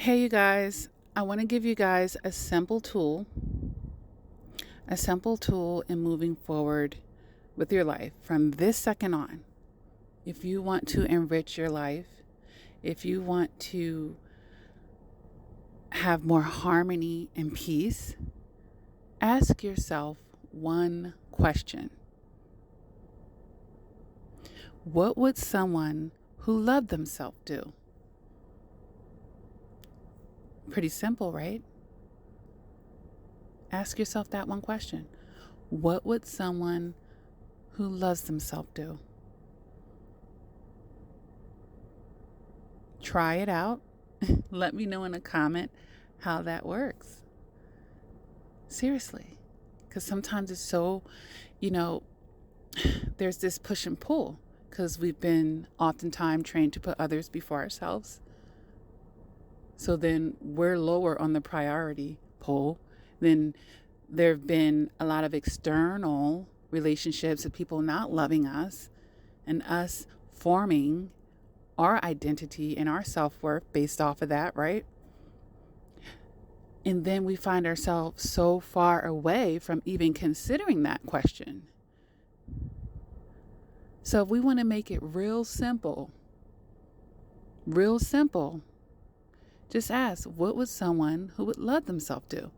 Hey, you guys, I want to give you guys a simple tool in moving forward with your life from this second on. If you want to enrich your life, if you want to have more harmony and peace, ask yourself one question. What would someone who loved themselves do? Pretty simple, right? Ask yourself that one question. What would someone who loves themselves do? Try it out. Let me know in a comment how that works. Seriously. Because sometimes it's so, you know, there's this push and pull because we've been oftentimes trained to put others before ourselves. So then we're lower on the priority pole. Then there have been a lot of external relationships of people not loving us and us forming our identity and our self-worth based off of that, right? And then we find ourselves so far away from even considering that question. So if we want to make it real simple, just ask, what would someone who would love themselves do?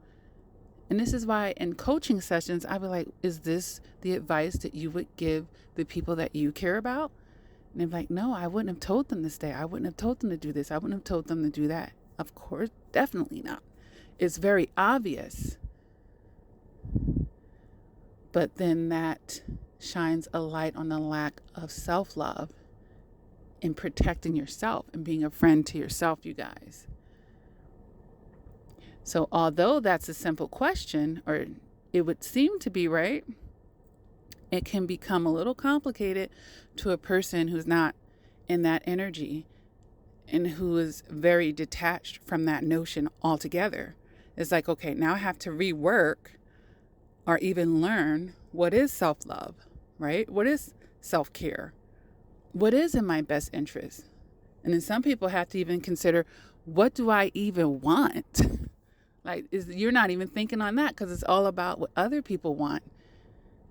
And this is why in coaching sessions, I'd be like, is this the advice that you would give the people that you care about? And they're like, no, I wouldn't have told them to stay. I wouldn't have told them to do this. I wouldn't have told them to do that. Of course, definitely not. It's very obvious. But then that shines a light on the lack of self-love in protecting yourself and being a friend to yourself, you guys. So although that's a simple question, or it would seem to be, right? It can become a little complicated to a person who's not in that energy and who is very detached from that notion altogether. It's like, okay, now I have to rework or even learn what is self-love, right? What is self-care? What is in my best interest? And then some people have to even consider, what do I even want? You're not even thinking on that because it's all about what other people want,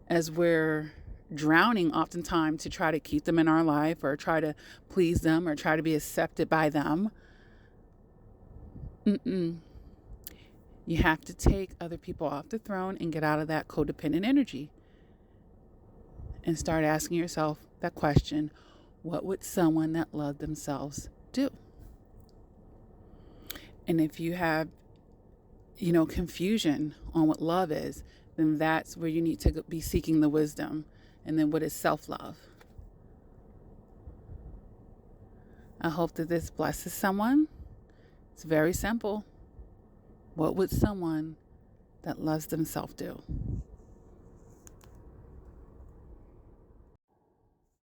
as we're drowning oftentimes to try to keep them in our life or try to please them or try to be accepted by them. You have to take other people off the throne and get out of that codependent energy and start asking yourself that question, what would someone that loved themselves do? And if you have, confusion on what love is, then that's where you need to be seeking the wisdom. And then what is self-love? I hope that this blesses someone. It's very simple. What would someone that loves themselves do?